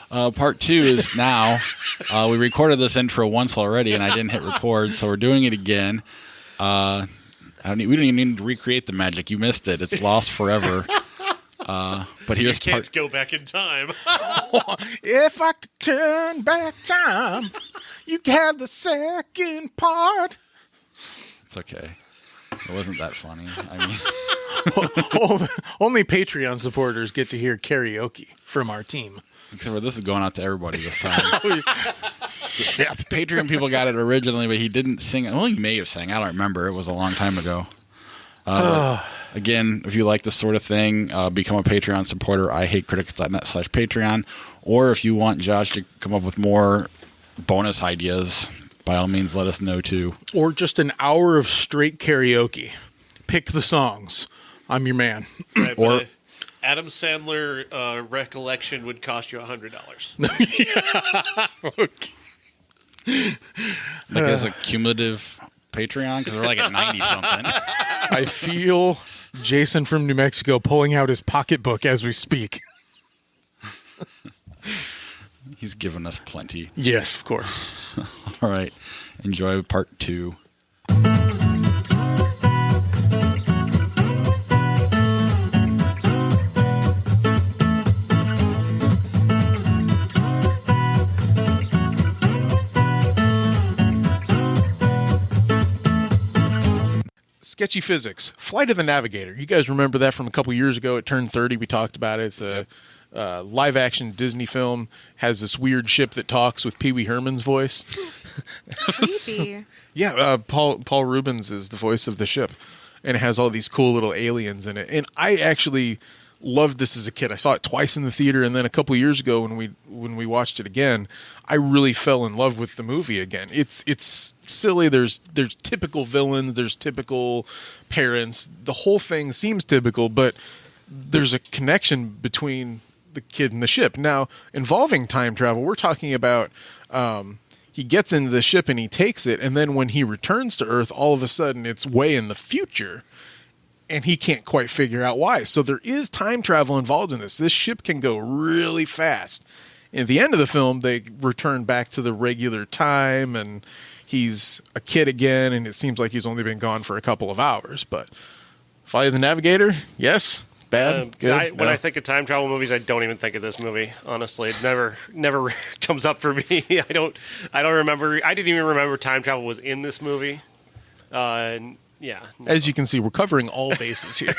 Part 2 is now. We recorded this intro once already, and I didn't hit record, so we're doing it again. We don't even need to recreate the magic. You missed it. It's lost forever. But here's you can't go back in time. If I could turn back time, you can have the second part. It's okay. It wasn't that funny. I mean, only Patreon supporters get to hear karaoke from our team. except for this is going out to everybody this time. Patreon people got it originally, but he didn't sing. Well, he may have sang. I don't remember. It was a long time ago. Again, if you like this sort of thing, become a Patreon supporter. ihatecritics.net/Patreon. Or if you want Josh to come up with more bonus ideas, by all means, let us know too. Or just an hour of straight karaoke. Pick the songs. I'm your man. Right, or Adam Sandler recollection would cost you $100. Okay. Like as a cumulative Patreon, because we're like at 90 something. I feel Jason from New Mexico pulling out his pocketbook as we speak. He's given us plenty. Yes, of course. All right. Enjoy part 2. Sketchy Physics, Flight of the Navigator. You guys remember that from a couple years ago? It turned 30. We talked about it. It's a live-action Disney film. Has this weird ship that talks with Pee Wee Herman's voice. Creepy. Yeah, Paul Rubens is the voice of the ship, and it has all these cool little aliens in it. And I actually loved this as a kid. I saw it twice in the theater, and then a couple years ago when we watched it again, I really fell in love with the movie again. It's silly. There's typical villains. There's typical parents. The whole thing seems typical, but there's a connection between the kid and the ship. Now, involving time travel, we're talking about he gets into the ship and he takes it, and then when he returns to Earth, all of a sudden it's way in the future, and he can't quite figure out why. So there is time travel involved in this. This ship can go really fast. At the end of the film, they return back to the regular time, and he's a kid again, and it seems like he's only been gone for a couple of hours. But Flight of the Navigator, yes. Bad? Good? When I think of time travel movies, I don't even think of this movie. Honestly, it never comes up for me. I don't remember. I didn't even remember time travel was in this movie. Yeah. As you can see, we're covering all bases here.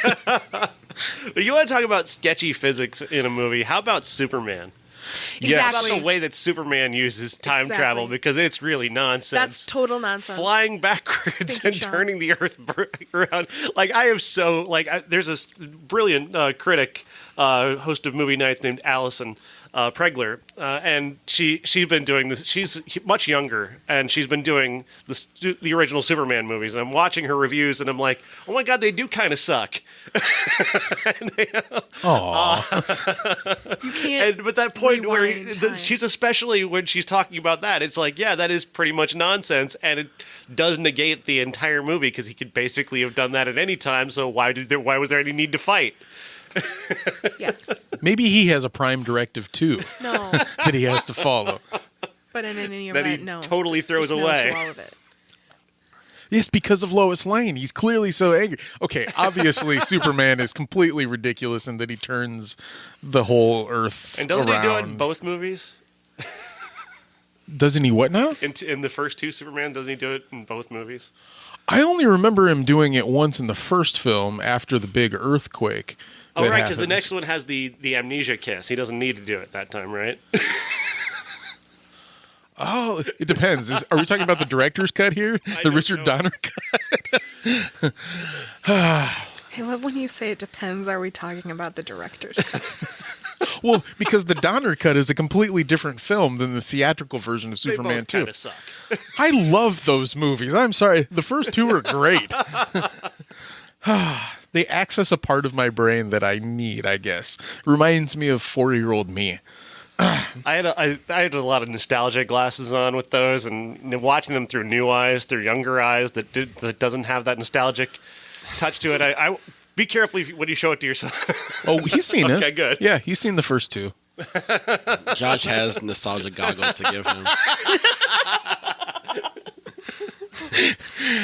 You want to talk about sketchy physics in a movie? How about Superman? Exactly. How about the way that Superman uses time travel, because it's really nonsense. That's total nonsense. Flying backwards and turning the Earth around. Like, I am so there's this brilliant critic, host of movie nights named Allison Pregler, and she's been doing this. She's much younger, and she's been doing the original Superman movies. And I'm watching her reviews, and I'm like, oh my god, they do kind of suck. You can't. But that point where she's, especially when she's talking about that, it's like, yeah, that is pretty much nonsense, and it does negate the entire movie, because he could basically have done that at any time. So why was there any need to fight? Yes. Maybe he has a prime directive too. No. That he has to follow. But in any That event, he no. totally throws Just no away. to all of it. Yes, because of Lois Lane. He's clearly so angry. Okay, obviously Superman is completely ridiculous in that he turns the whole Earth And doesn't around. he do it in both movies? Doesn't he what now? In the first two Superman, doesn't he do it in both movies? I only remember him doing it once in the first film after the big earthquake. Oh, right, because the next one has the amnesia kiss. He doesn't need to do it that time, right? Oh, it depends. Are we talking about the director's cut here? The Richard Donner cut? I love when you say it depends. Are we talking about the director's cut? Well, because the Donner cut is a completely different film than the theatrical version of Superman 2. They both kind of suck. I love those movies. I'm sorry. The first two are great. They access a part of my brain that I need, I guess. Reminds me of 4-year-old me. I had a lot of nostalgia glasses on with those, and watching them through new eyes, through younger eyes that doesn't have that nostalgic touch to it. I be careful when you show it to your son. Oh, he's seen it. Okay, good. Yeah, he's seen the first two. Josh has nostalgia goggles to give him.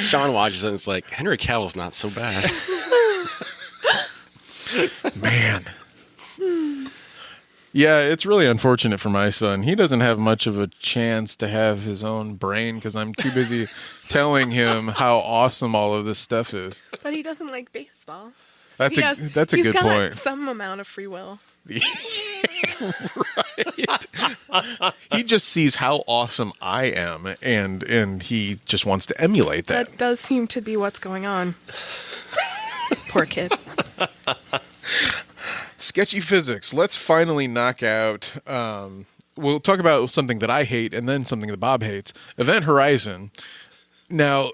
Sean watches it and it's like, Henry Cavill's not so bad. Man. Yeah, it's really unfortunate for my son. He doesn't have much of a chance to have his own brain because I'm too busy telling him how awesome all of this stuff is. But he doesn't like baseball. That's a good point. He's got some amount of free will. Right. He just sees how awesome I am, and he just wants to emulate that. That does seem to be what's going on. Poor kid. Sketchy physics. Let's finally knock out. We'll talk about something that I hate and then something that Bob hates. Event Horizon. Now,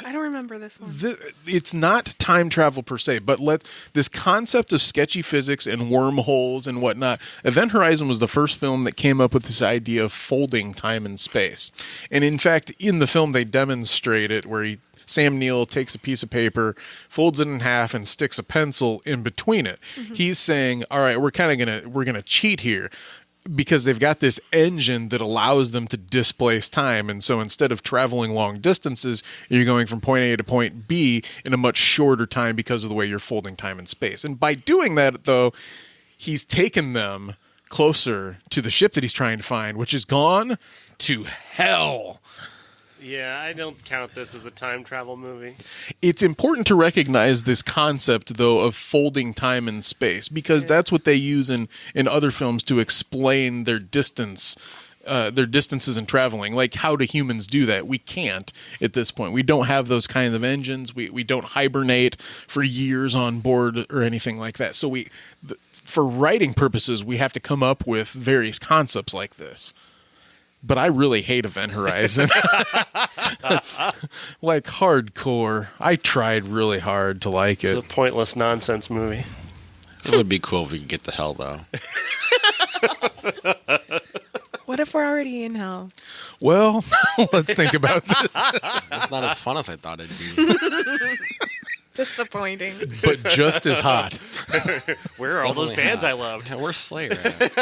I don't remember this one. It's not time travel per se, but this concept of sketchy physics and wormholes and whatnot. Event Horizon was the first film that came up with this idea of folding time and space. And in fact, in the film, they demonstrate it where Sam Neill takes a piece of paper, folds it in half, and sticks a pencil in between it. Mm-hmm. He's saying, all right, we're gonna cheat here, because they've got this engine that allows them to displace time. And so instead of traveling long distances, you're going from point A to point B in a much shorter time because of the way you're folding time and space. And by doing that, though, he's taken them closer to the ship that he's trying to find, which has gone to hell. Yeah, I don't count this as a time travel movie. It's important to recognize this concept, though, of folding time and space, because that's what they use in other films to explain their distances in traveling. Like, how do humans do that? We can't at this point. We don't have those kinds of engines. We don't hibernate for years on board or anything like that. So for writing purposes, we have to come up with various concepts like this. But I really hate Event Horizon. Like, hardcore. I tried really hard to like it. It's a pointless nonsense movie. It would be cool if we could get to hell, though. What if we're already in hell? Well, let's think about this. It's not as fun as I thought it'd be. Disappointing. But just as hot. Where are all those bands I loved? Where's Slayer at?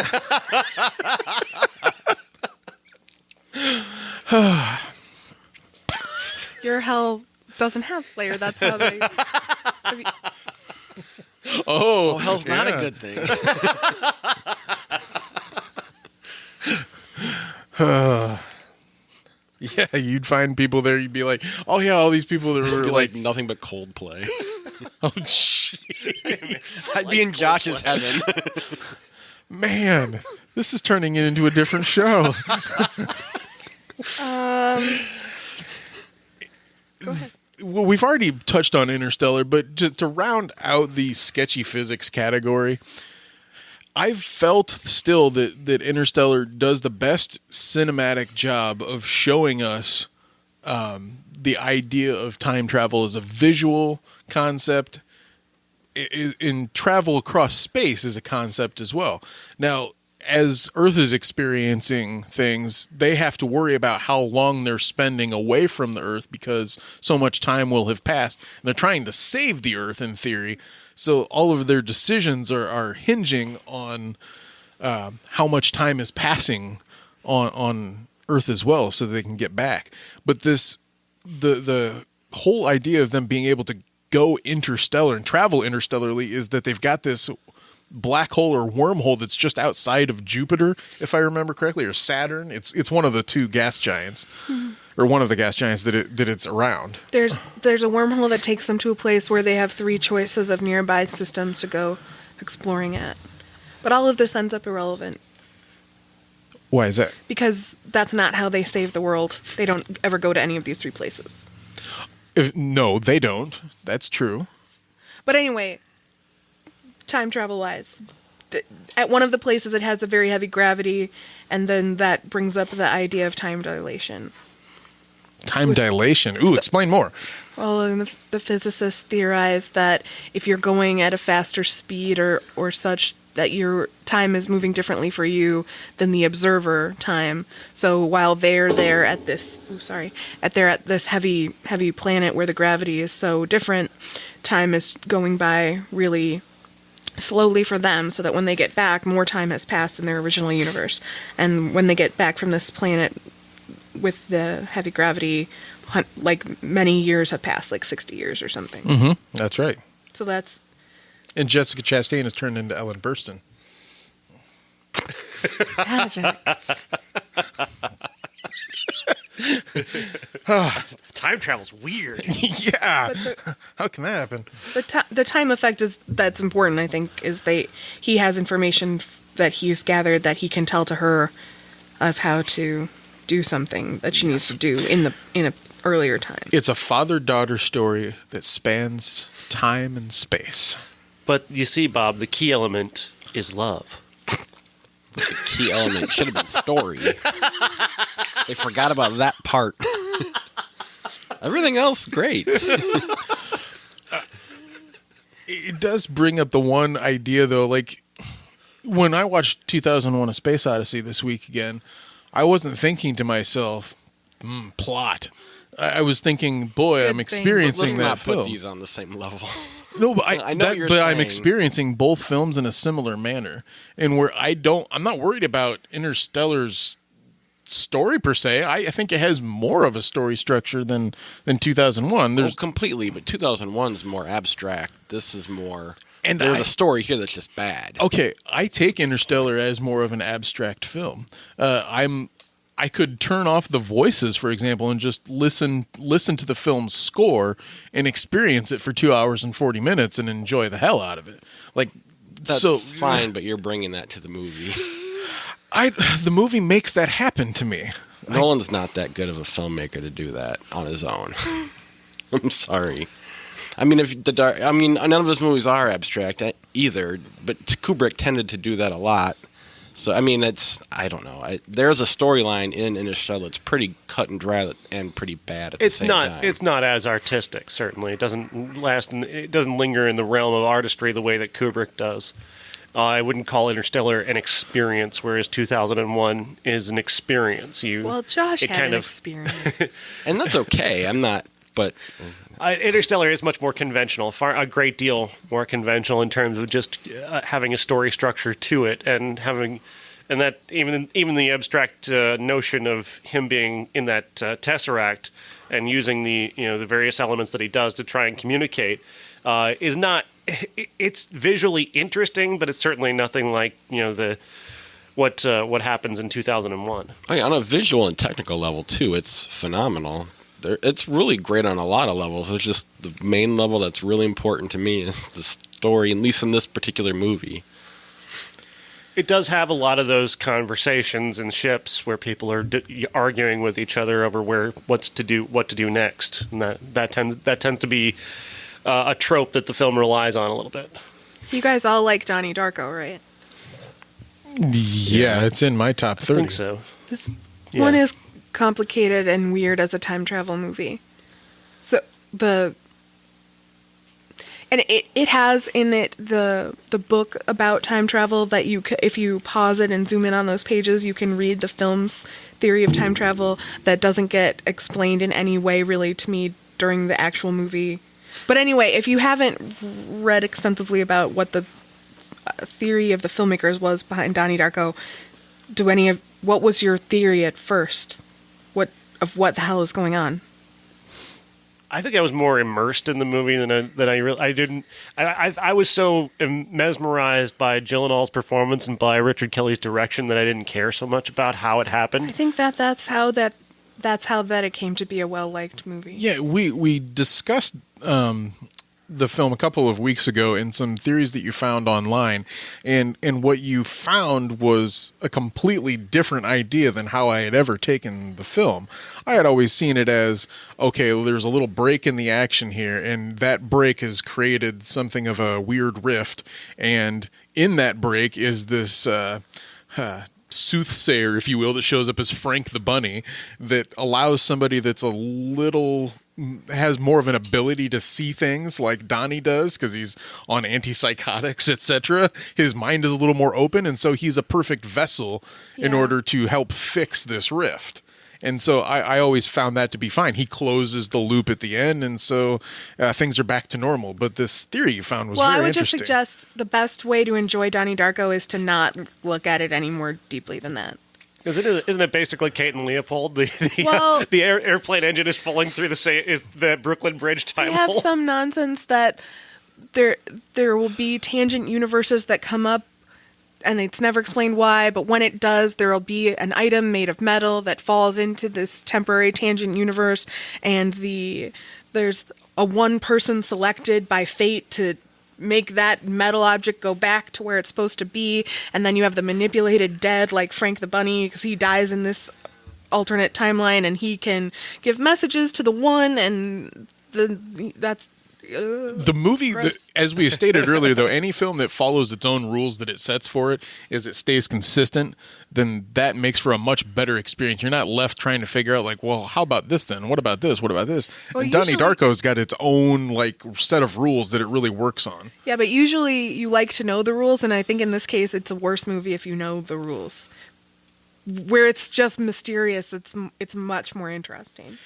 Your hell doesn't have Slayer. That's how they. Oh, hell's not a good thing. Yeah, you'd find people there. You'd be like, "Oh yeah, all these people that were like nothing but Coldplay." oh shit! I'd be in Josh's heaven. Man, this is turning it into a different show. Go ahead. Well, we've already touched on Interstellar, but to round out the sketchy physics category, I've felt still that Interstellar does the best cinematic job of showing us the idea of time travel as a visual concept. In travel across space is a concept as well. Now, as Earth is experiencing things, they have to worry about how long they're spending away from the Earth because so much time will have passed. And they're trying to save the Earth in theory. So all of their decisions are hinging on how much time is passing on Earth as well so they can get back. But the whole idea of them being able to go interstellar and travel interstellarly is that they've got this black hole or wormhole that's just outside of Jupiter, if I remember correctly, or Saturn. It's one of the two gas giants, or one of the gas giants that it's around. There's a wormhole that takes them to a place where they have 3 choices of nearby systems to go exploring at. But all of this ends up irrelevant. Why is that? Because that's not how they save the world. They don't ever go to any of these 3 places. No, they don't. That's true. But anyway, time travel wise, at one of the places it has a very heavy gravity, and then that brings up the idea of time dilation. Time dilation? Ooh, explain more. Well, and the physicists theorize that if you're going at a faster speed or such, that your time is moving differently for you than the observer time. So while they're there at this, at this heavy planet where the gravity is so different, time is going by really slowly for them, so that when they get back, more time has passed in their original universe. And when they get back from this planet with the heavy gravity, like many years have passed, like 60 years or something. Mm-hmm. That's right. So that's... And Jessica Chastain has turned into Ellen Burstyn. Time travel's weird. Yeah. How can that happen? The time effect that's important, I think, is he has information that he's gathered that he can tell to her of how to do something that she needs to do in a earlier time. It's a father-daughter story that spans time and space. But you see, Bob, the key element is love. The key element should have been story. They forgot about that part. Everything else, great. It does bring up the one idea, though. Like, when I watched 2001: A Space Odyssey this week again, I wasn't thinking to myself, plot. I was thinking, boy, Good I'm thing. experiencing Let's that not film. put these on the same level. No, but I know what you're but I'm saying. experiencing both films in a similar manner, and where I'm not worried about Interstellar's story per se. I think it has more of a story structure than 2001. There's Completely, but 2001 is more abstract. This is more... And there's I- a story here that's just bad. okay. I take Interstellar as more of an abstract film. I could turn off the voices, for example, and just listen to the film's score and experience it for 2 hours and 40 minutes and enjoy the hell out of it. Like, That's fine, but you're bringing that to the movie. The movie makes that happen to me. Nolan's not that good of a filmmaker to do that on his own. I'm sorry. I mean, none of his movies are abstract either, but Kubrick tended to do that a lot. So, I mean, I don't know. There's a storyline in Interstellar that's pretty cut and dry and pretty bad at the same time. It's not as artistic, certainly. It doesn't linger in the realm of artistry the way that Kubrick does. I wouldn't call Interstellar an experience, whereas 2001 is an experience. Josh had an experience. And that's okay. I'm not, but... Interstellar is much more conventional, a great deal more conventional in terms of just having a story structure to it, and that even the abstract notion of him being in that tesseract and using the various elements that he does to try and communicate is not. It's visually interesting, but it's certainly nothing like what happens in 2001. Oh, yeah, on a visual and technical level too, it's phenomenal. It's really great on a lot of levels. It's just the main level that's really important to me is the story, at least in this particular movie. It does have a lot of those conversations in ships where people are arguing with each other over what to do next, and that tends to be a trope that the film relies on a little bit. You guys all like Donnie Darko, right? Yeah, it's in my top 30. I think so. This Yeah. one is complicated and weird as a time travel movie. So it has in it the book about time travel that if you pause it and zoom in on those pages, you can read the film's theory of time travel that doesn't get explained in any way really to me during the actual movie. But anyway, if you haven't read extensively about what the theory of the filmmakers was behind Donnie Darko, what was your theory at first? What the hell is going on? I think I was more immersed in the movie than I really. I was so mesmerized by Gyllenhaal's performance and by Richard Kelly's direction that I didn't care so much about how it happened. I think that's how it came to be a well-liked movie. Yeah, we discussed the film a couple of weeks ago in some theories that you found online, and what you found was a completely different idea than how I had ever taken the film. I had always seen it as, okay, well, there's a little break in the action here, and that break has created something of a weird rift, and in that break is this soothsayer, if you will, that shows up as Frank the Bunny, that allows somebody that's has more of an ability to see things like Donnie does because he's on antipsychotics, etc. His mind is a little more open, and so he's a perfect vessel in order to help fix this rift. And so I always found that to be fine. He closes the loop at the end, and so things are back to normal. But this theory you found was Well, very I would just interesting. suggest the best way to enjoy Donnie Darko is to not look at it any more deeply than that. Isn't it basically Kate and Leopold? Well- The airplane engine is falling through the Brooklyn Bridge time They have hole. some nonsense that there will be tangent universes that come up, and it's never explained why, but when it does, there will be an item made of metal that falls into this temporary tangent universe, and there's a one person selected by fate to make that metal object go back to where it's supposed to be, and then you have the manipulated dead like Frank the Bunny, because he dies in this alternate timeline, and he can give messages to the one, and that's The movie, gross. as we stated earlier, though, any film that follows its own rules that it sets for it, is it stays consistent, then that makes for a much better experience. You're not left trying to figure out, like, well, how about this then? What about this? What about this? Well, and Donnie usually- Darko's got its own, like, set of rules that it really works on. Yeah, but usually you like to know the rules, and I think in this case it's a worse movie if you know the rules. Where it's just mysterious, it's much more interesting.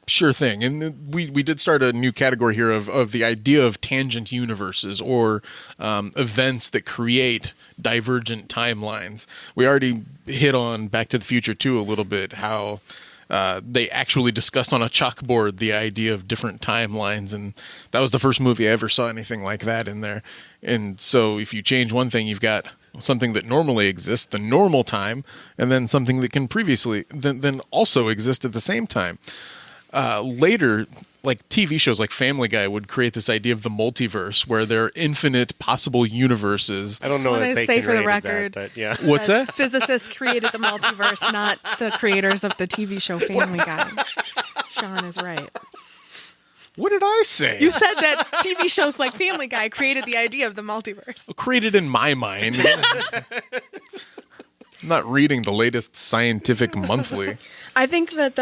Sure thing. And we did start a new category here of the idea of tangent universes, or events that create divergent timelines. We already hit on Back to the Future 2 a little bit, how they actually discuss on a chalkboard the idea of different timelines, and that was the first movie I ever saw anything like that in there. And so if you change one thing, you've got something that normally exists, the normal time, and then something that can previously then also exist at the same time. Later, like TV shows like Family Guy would create this idea of the multiverse, where there are infinite possible universes. I don't know Just that wanna they say for the created record- that, but yeah. What's that? Physicists created the multiverse, not the creators of the TV show Family Guy. Sean is right. What did I say? You said that TV shows like Family Guy created the idea of the multiverse. Created in my mind. I'm not reading the latest scientific monthly. I think that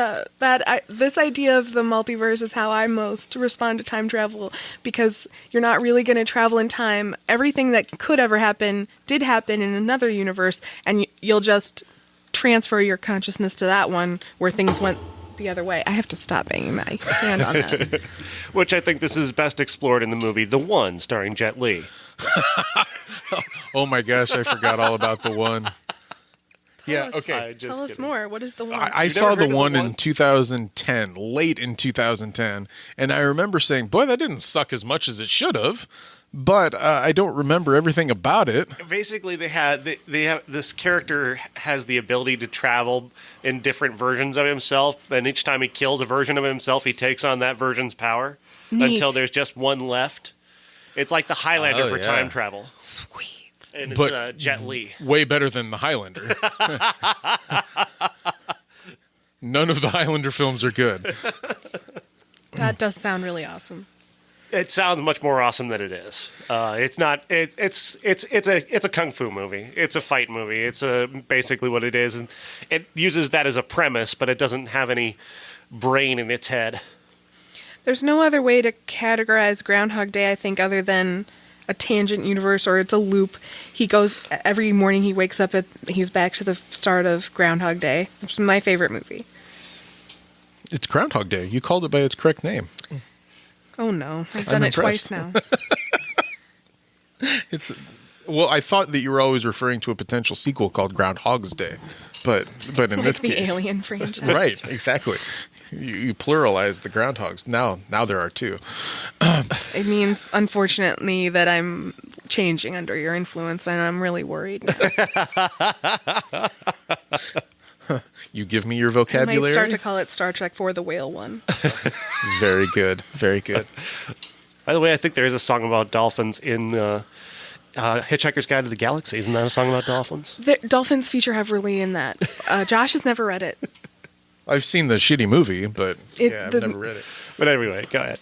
this idea of the multiverse is how I most respond to time travel, because you're not really going to travel in time. Everything that could ever happen did happen in another universe, and you'll just transfer your consciousness to that one where things went the other way. I have to stop banging my hand on that. Which I think this is best explored in the movie The One, starring Jet Li. Oh my gosh, I forgot all about The One. Yeah, okay. Tell us more. What is the one? I You've saw never The heard of One The in One? 2010, late in 2010, and I remember saying, boy, that didn't suck as much as it should have, but I don't remember everything about it. Basically, they have this character has the ability to travel in different versions of himself, and each time he kills a version of himself, he takes on that version's power Neat. until there's just one left. It's like the Highlander Oh, for yeah. time travel, Sweet. and it's But- Jet Li. Way better than The Highlander. None of the Highlander films are good. That does sound really awesome. It sounds much more awesome than it is. It's not. It's a kung fu movie. It's a fight movie. It's basically what it is, and it uses that as a premise, but it doesn't have any brain in its head. There's no other way to categorize Groundhog Day, I think, other than a tangent universe, or it's a loop. He goes every morning. He wakes up he's back to the start of Groundhog Day, which is my favorite movie. It's Groundhog Day. You called it by its correct name. Oh no, I've I'm done it impressed. twice now. It's well, I thought that you were always referring to a potential sequel called Groundhog's Day, but in Like this the case, Alien franchise. right? Exactly. You pluralize the groundhogs. Now there are two. It means, unfortunately, that I'm changing under your influence, and I'm really worried now. You give me your I vocabulary. might start to call it Star Trek for the Whale One. Very good. Very good. By the way, I think there is a song about dolphins in Hitchhiker's Guide to the Galaxy. Isn't that a song about dolphins? Dolphins feature heavily in that. Josh has never read it. I've seen the shitty movie, but I've the- never read it. But anyway, go ahead.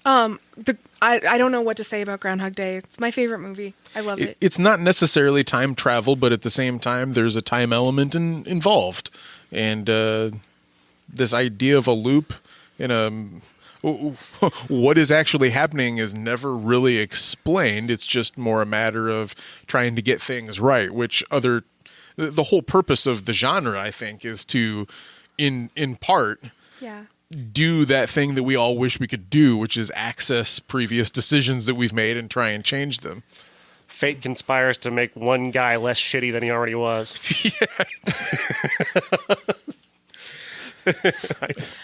I don't know what to say about Groundhog Day. It's my favorite movie. I love it. It's not necessarily time travel, but at the same time, there's a time element involved, and this idea of a loop in a what is actually happening is never really explained. It's just more a matter of trying to get things right, which other the whole purpose of the genre, I think, is to, in part, Yeah. do that thing that we all wish we could do, which is access previous decisions that we've made and try and change them. Fate conspires to make one guy less shitty than he already was.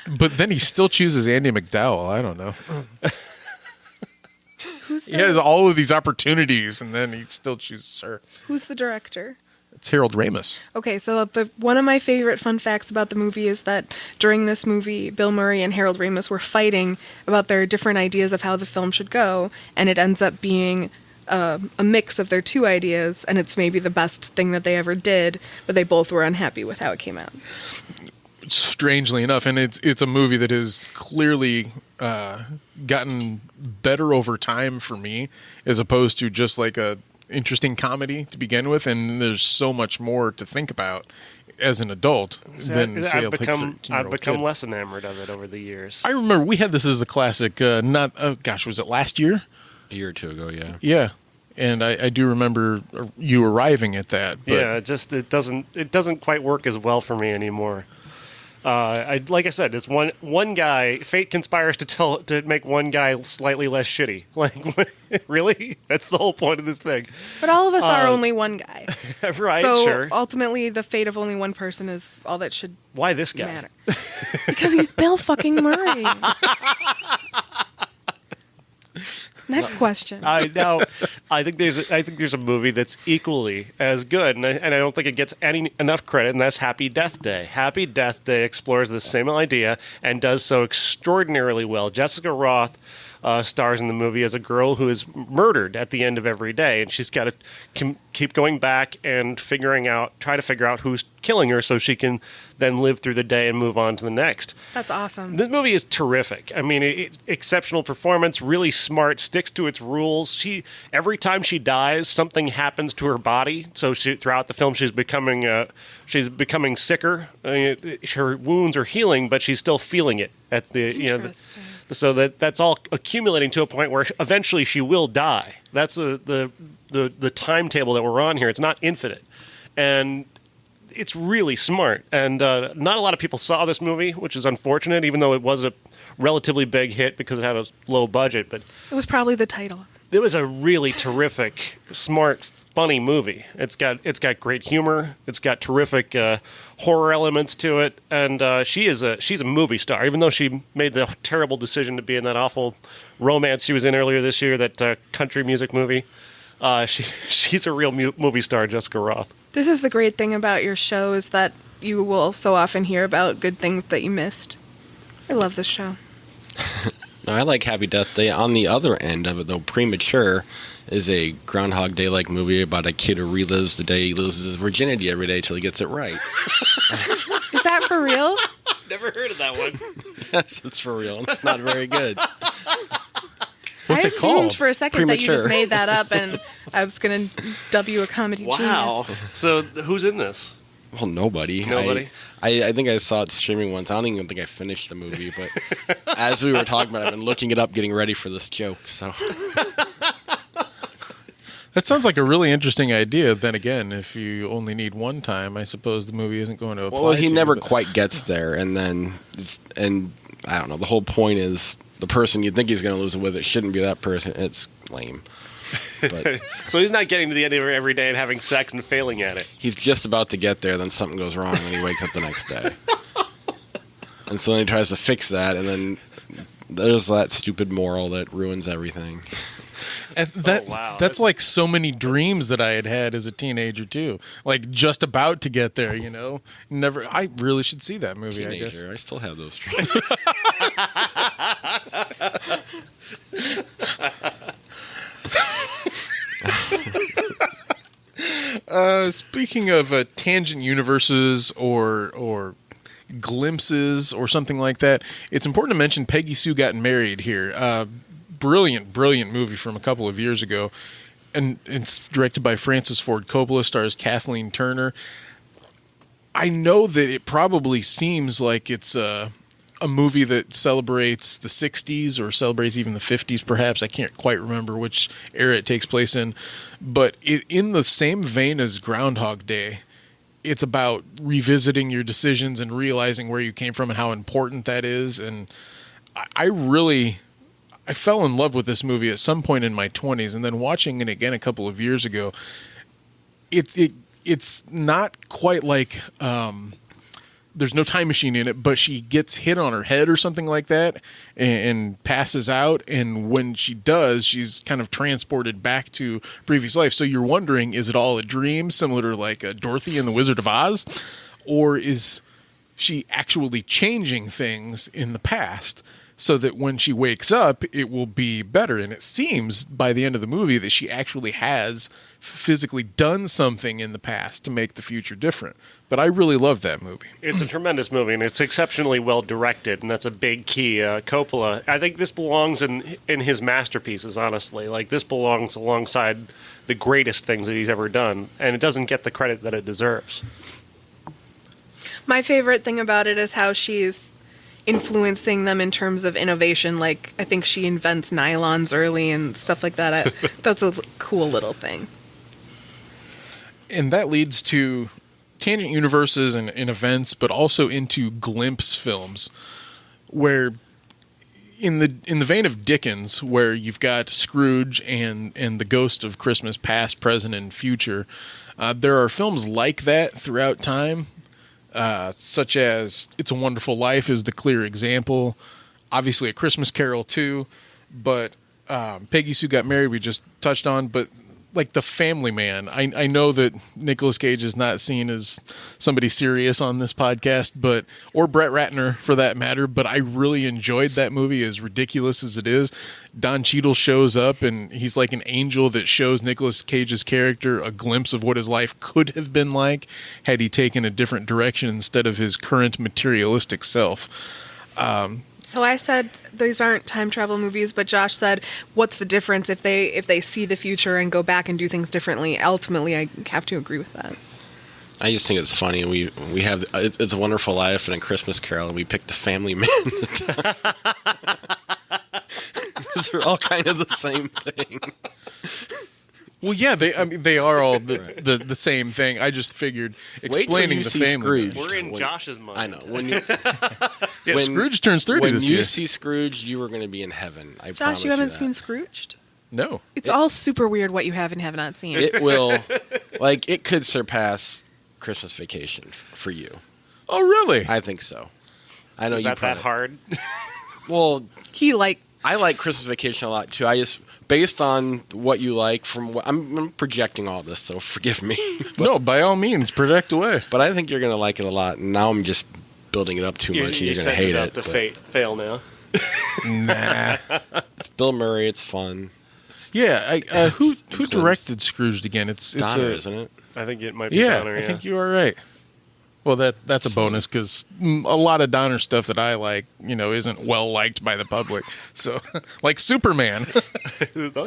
But then he still chooses Andy McDowell. I don't know. Who's He has all of these opportunities, and then he still chooses her. Who's the director? It's Harold Ramis. Okay, so one of my favorite fun facts about the movie is that during this movie, Bill Murray and Harold Ramis were fighting about their different ideas of how the film should go, and it ends up being a mix of their two ideas, and it's maybe the best thing that they ever did, but they both were unhappy with how it came out. Strangely enough, and it's a movie that has clearly gotten better over time for me, as opposed to just like a interesting comedy to begin with, and there's so much more to think about as an adult than say I've become kid. less enamored of it over the years. I remember we had this as a classic. Was it last year? A year or two ago, yeah. Yeah, and I do remember you arriving at that. But Yeah, it doesn't quite work as well for me anymore. Like I said, it's one guy. Fate conspires to make one guy slightly less shitty. Like, really? That's the whole point of this thing, But all of us are only one guy. right? So Sure. ultimately, the fate of only one person is all that should Why this guy? matter. Because he's Bill fucking Murray. Next question. I think there's a movie that's equally as good, and I don't think it gets enough credit, and that's Happy Death Day. Happy Death Day explores the same idea and does so extraordinarily well. Jessica Roth stars in the movie as a girl who is murdered at the end of every day, and she's got to keep going back and try to figure out who's killing her so she can then live through the day and move on to the next. That's awesome. This movie is terrific. I mean, exceptional performance, really smart, sticks to its rules. Every time she dies, something happens to her body. So throughout the film, she's becoming sicker. I mean, her wounds are healing, but she's still feeling it at Interesting. so that's all accumulating to a point where eventually she will die. That's the timetable that we're on here. It's not infinite, and it's really smart. And not a lot of people saw this movie, which is unfortunate, even though it was a relatively big hit because it had a low budget. But It was probably the title. it was a really terrific, smart, funny movie. It's got great humor. It's got terrific horror elements to it, and she's a movie star. Even though she made the terrible decision to be in that awful romance she was in earlier this year, that country music movie, she's a real movie star, Jessica Roth. This is the great thing about your show, is that you will so often hear about good things that you missed. I love this show. No, I like Happy Death Day. On the other end of it, though, Premature is a Groundhog Day-like movie about a kid who relives the day he loses his virginity every day till he gets it right. Is that for real? Never heard of that one. Yes, it's for real. It's not very good. What's I it assumed called? for a second that you just Premature. made that up, and I was going to dub you a comedy Wow. genius. So who's in this? Well, nobody. Nobody? I think I saw it streaming once. I don't even think I finished the movie, but as we were talking about it, I've been looking it up, getting ready for this joke. So That sounds like a really interesting idea. Then again, if you only need one time, I suppose the movie isn't going to apply. well, he to, never but- quite gets there, and I don't know. The whole point is the person you think he's going to lose it with, it shouldn't be that person. It's lame. But So he's not getting to the end of every day and having sex and failing at it. he's just about to get there, then something goes wrong, and he wakes up the next day. And so then he tries to fix that, and then there's that stupid moral that ruins everything. And that, wow. That's like so many dreams that I had as a teenager too. Like just about to get there, you know. Never. I really should see that movie. I guess. Teenager, I still have those dreams. Speaking of tangent universes or glimpses or something like that, it's important to mention Peggy Sue Got Married here. Brilliant movie from a couple of years ago, and it's directed by Francis Ford Coppola, stars Kathleen Turner. I know that it probably seems like it's a movie that celebrates the 60s or celebrates even the 50s, perhaps. I can't quite remember which era it takes place in. But in the same vein as Groundhog Day, it's about revisiting your decisions and realizing where you came from and how important that is. And I fell in love with this movie at some point in my 20s, and then watching it again a couple of years ago, it's not quite like there's no time machine in it, but she gets hit on her head or something like that and passes out. And when she does, she's kind of transported back to previous life. So you're wondering, is it all a dream, similar to like Dorothy in The Wizard of Oz? Or is she actually changing things in the past so that when she wakes up, it will be better? And it seems by the end of the movie that she actually has physically done something in the past to make the future different. But I really love that movie. It's a tremendous movie, and it's exceptionally well directed, and that's a big key. Coppola, I think this belongs in his masterpieces, honestly. Like, this belongs alongside the greatest things that he's ever done, and it doesn't get the credit that it deserves. My favorite thing about it is how she's influencing them in terms of innovation. Like, I think she invents nylons early and stuff like that. That's a cool little thing. And that leads to tangent universes and events, but also into glimpse films, where in the vein of Dickens, where you've got Scrooge and the ghost of Christmas past, present, and future, there are films like that throughout time, such as It's a Wonderful Life is the clear example. Obviously, A Christmas Carol too, but Peggy Sue Got Married we just touched on, but like The Family Man. I know that Nicolas Cage is not seen as somebody serious on this podcast, or Brett Ratner for that matter, but I really enjoyed that movie, as ridiculous as it is. Don Cheadle shows up and he's like an angel that shows Nicolas Cage's character a glimpse of what his life could have been like had he taken a different direction instead of his current materialistic self. So I said these aren't time travel movies, but Josh said, what's the difference if they see the future and go back and do things differently? Ultimately, I have to agree with that. I just think it's funny. We have It's a Wonderful Life and A Christmas Carol, and we picked The Family Man. Because they're all kind of the same thing. Well, yeah, they are all the same thing. I just figured explaining the family. Scrooge. We're in Josh's mind. I know. When Scrooge turns 30 this year. When you see Scrooge, you are going to be in heaven. I promise you. Josh, you haven't seen Scrooged? No. It's all super weird what you have and have not seen. It will, it could surpass Christmas Vacation for you. Oh, really? I think so. I know Is you that probably. hard? Well, I like Christmas Vacation a lot too. I just, based on what you like, I'm projecting all this, so forgive me. No, by all means, project away. But I think you're going to like it a lot. And now I'm just building it up too much, and you're going to hate it. To fail now. Nah. It's Bill Murray. It's fun. Yeah. Who directed Scrooged again? It's Donner, isn't it? I think it might be Yeah, Donner, I think you are right. Well, that's a bonus, because a lot of Donner stuff that I like, isn't well liked by the public. So, like Superman.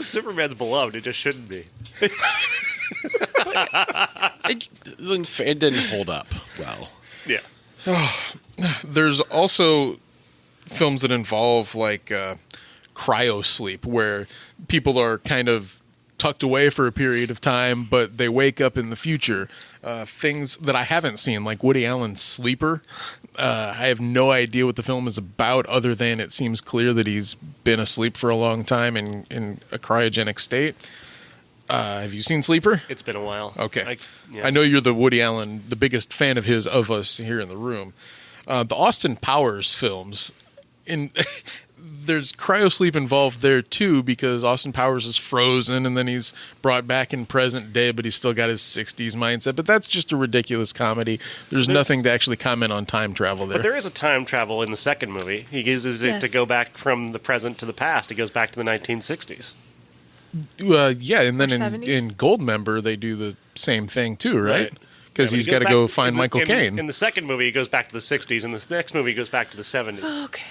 Superman's beloved. It just shouldn't be. It didn't hold up well. Yeah. There's also films that involve like cryo sleep, where people are kind of tucked away for a period of time, but they wake up in the future. Things that I haven't seen, like Woody Allen's Sleeper. I have no idea what the film is about, other than it seems clear that he's been asleep for a long time in a cryogenic state. Have you seen Sleeper? It's been a while. Okay. I know you're the Woody Allen, the biggest fan of his of us here in the room. The Austin Powers films, there's cryosleep involved there too, because Austin Powers is frozen and then he's brought back in present day, but he's still got his 60s mindset. But that's just a ridiculous comedy. There's nothing to actually comment on time travel there. But there is a time travel in the second movie. He uses it to go back from the present to the past. He goes back to the 1960s. Yeah, and then Or in Goldmember, they do the same thing too, right? Right. Because he's got to go find Michael Caine. In the second movie, he goes back to the 60s. In the next movie, he goes back to the 70s. Okay.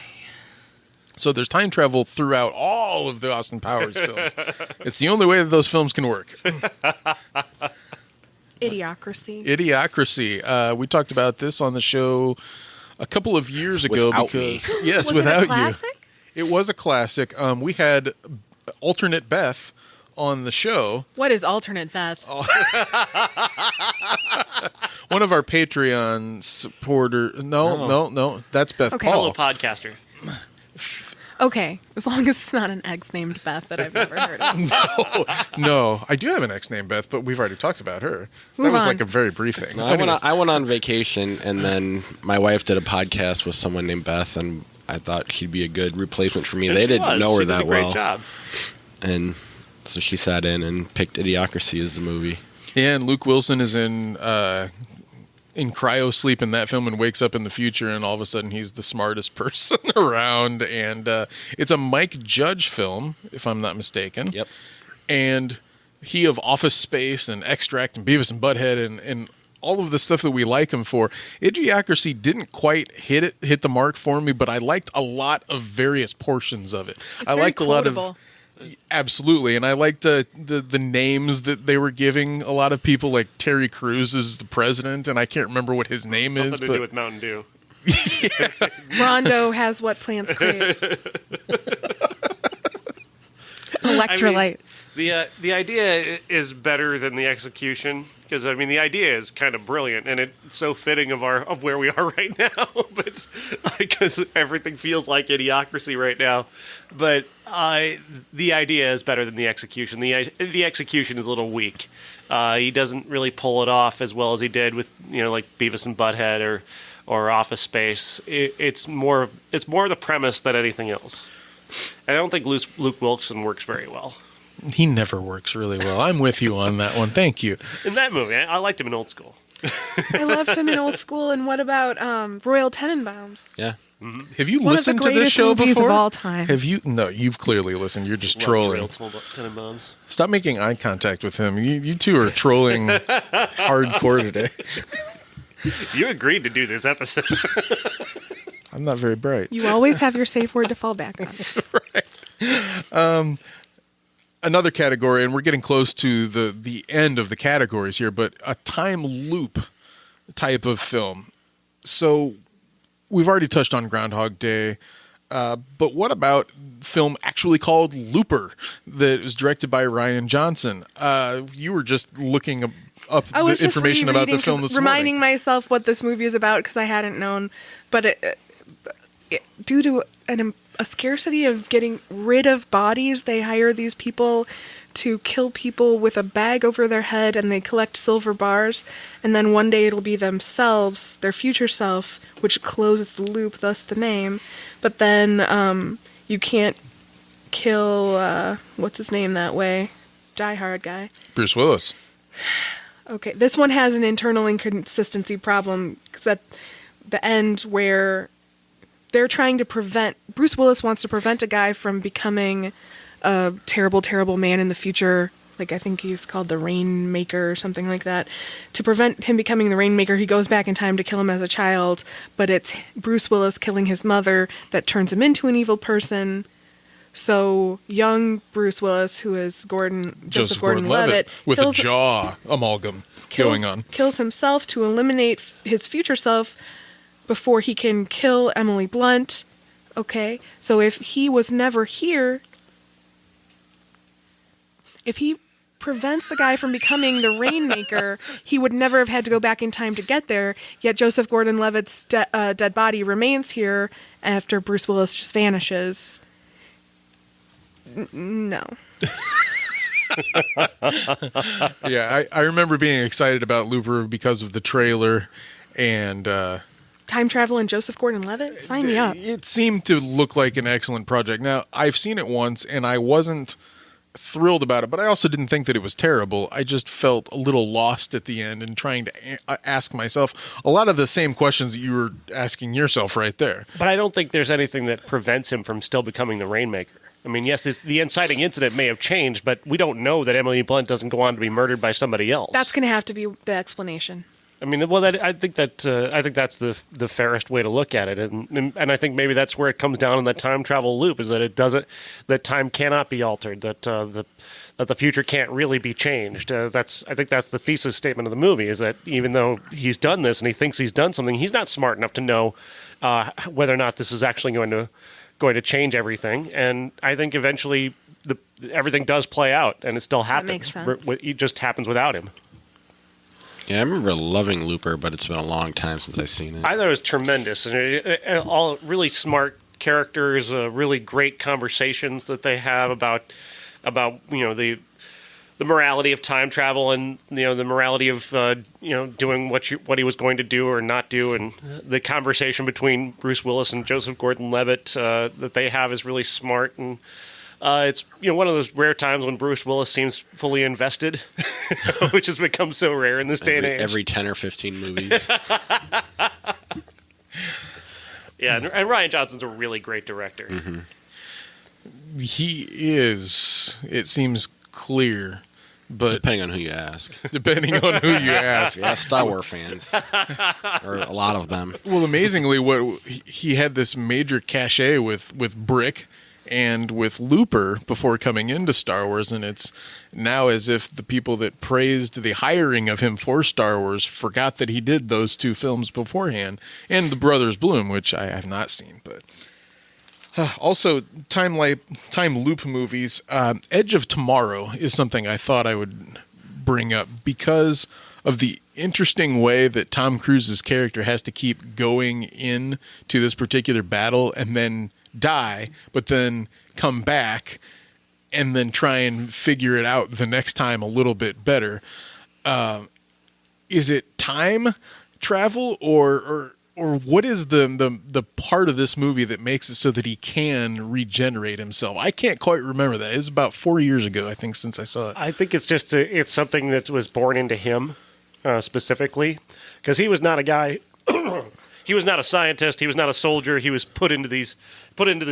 So there's time travel throughout all of the Austin Powers films. It's the only way that those films can work. Idiocracy. Idiocracy. We talked about this on the show a couple of years ago. Without me. Yes, Was without it a classic? you. It was a classic. We had alternate Beth on the show. What is alternate Beth? One of our Patreon supporters. No, that's Beth Okay. Paul. Fellow podcaster. Okay, as long as it's not an ex named Beth that I've never heard of. No, I do have an ex named Beth, but we've already talked about her. Move that was on. like a very brief thing. No, Anyways. I went on vacation, and then my wife did a podcast with someone named Beth, and I thought she'd be a good replacement for me. And They she didn't was. know her She did that a great well, job. and so she sat in and picked Idiocracy as the movie. Yeah, and Luke Wilson is in cryo sleep in that film and wakes up in the future, and all of a sudden he's the smartest person around. And it's a Mike Judge film, if I'm not mistaken. Yep. And he of Office Space and Extract and Beavis and Butthead and all of the stuff that we like him for. Idiocracy didn't quite hit the mark for me, but I liked a lot of various portions of it. It's I very liked a lot quotable. of. Absolutely, and I liked the names that they were giving a lot of people, like Terry Crews is the president, and I can't remember what his name Something is. to do with Mountain Dew. Rondo has what plants crave. Electrolytes. The idea is better than the execution, because I mean the idea is kind of brilliant and it's so fitting of where we are right now. But because everything feels like Idiocracy right now, but the idea is better than the execution. The execution is a little weak. He doesn't really pull it off as well as he did with like Beavis and Butthead or Office Space. It's more the premise than anything else. And I don't think Luke Wilson works very well. He never works really well. I'm with you on that one. Thank you. In that movie, I liked him in Old School. I loved him in Old School. And what about Royal Tenenbaums? Yeah. Have you One of the listened to this greatest show movies before? of all time. Have you? No, you've clearly listened. You're just Love trolling. Real Tenenbaums. Stop making eye contact with him. You two are trolling hardcore today. You agreed to do this episode. I'm not very bright. You always have your safe word to fall back on. Another category, and we're getting close to the end of the categories here, but a time loop type of film. So we've already touched on Groundhog Day, but what about film actually called Looper that was directed by Ryan Johnson? You were just looking up I was the information about the rereading, film this reminding morning. myself what this movie is about because I hadn't known. But due to a scarcity of getting rid of bodies, they hire these people to kill people with a bag over their head, and they collect silver bars, and then one day it'll be themselves, their future self, which closes the loop, thus the name. But then you can't kill what's his name that way, Die Hard guy. Bruce Willis. Okay, this one has an internal inconsistency problem because at the end where they're trying to prevent, Bruce Willis wants to prevent a guy from becoming a terrible, terrible man in the future. Like, I think he's called the Rainmaker or something like that. To prevent him becoming the Rainmaker, he goes back in time to kill him as a child, but it's Bruce Willis killing his mother that turns him into an evil person. So young Bruce Willis, who is Joseph Gordon-Levitt, with kills- a jaw amalgam going on. kills himself to eliminate his future self before he can kill Emily Blunt. Okay, so if he was never here, if he prevents the guy from becoming the Rainmaker, he would never have had to go back in time to get there, yet Joseph Gordon-Levitt's dead body remains here after Bruce Willis just vanishes. No. Yeah, I remember being excited about Looper because of the trailer, and Time travel and Joseph Gordon-Levitt? Sign me up. it seemed to look like an excellent project. Now, I've seen it once, and I wasn't thrilled about it, but I also didn't think that it was terrible. I just felt a little lost at the end and trying to ask myself a lot of the same questions that you were asking yourself right there. But I don't think there's anything that prevents him from still becoming the Rainmaker. I mean, yes, the inciting incident may have changed, but we don't know that Emily Blunt doesn't go on to be murdered by somebody else. That's going to have to be the explanation. I mean, well, I think that's the fairest way to look at it, and I think maybe that's where it comes down in that time travel loop is that time cannot be altered, that the future can't really be changed. I think that's the thesis statement of the movie is that even though he's done this and he thinks he's done something, he's not smart enough to know whether or not this is actually going to change everything. And I think eventually everything does play out, and it still happens. makes sense. It just happens without him. Yeah, I remember loving Looper, but it's been a long time since I've seen it. I thought it was tremendous, and all really smart characters, really great conversations that they have about the morality of time travel, and the morality of doing what he was going to do or not do, and the conversation between Bruce Willis and Joseph Gordon-Levitt that they have is really smart, and it's one of those rare times when Bruce Willis seems fully invested, which has become so rare in this day and age. Every 10 or 15 movies. Yeah, and Rian Johnson's a really great director. Mm-hmm. He is. It seems clear, but Depending on who you ask. depending on who you ask. Yeah, Star Wars fans. Or a lot of them. Well, amazingly, he had this major cachet with Brick and with Looper before coming into Star Wars, and it's now as if the people that praised the hiring of him for Star Wars forgot that he did those two films beforehand, and The Brothers Bloom, which I have not seen, but also time loop movies. Edge of Tomorrow is something I thought I would bring up because of the interesting way that Tom Cruise's character has to keep going in to this particular battle and then die, but then come back and then try and figure it out the next time a little bit better. Is it time travel or what is the part of this movie that makes it so that he can regenerate himself? I can't quite remember that. It was about 4 years ago, I think, since I saw it. I think it's just it's something that was born into him specifically, because he was not a guy. He was not a scientist. He was not a soldier. He was put into this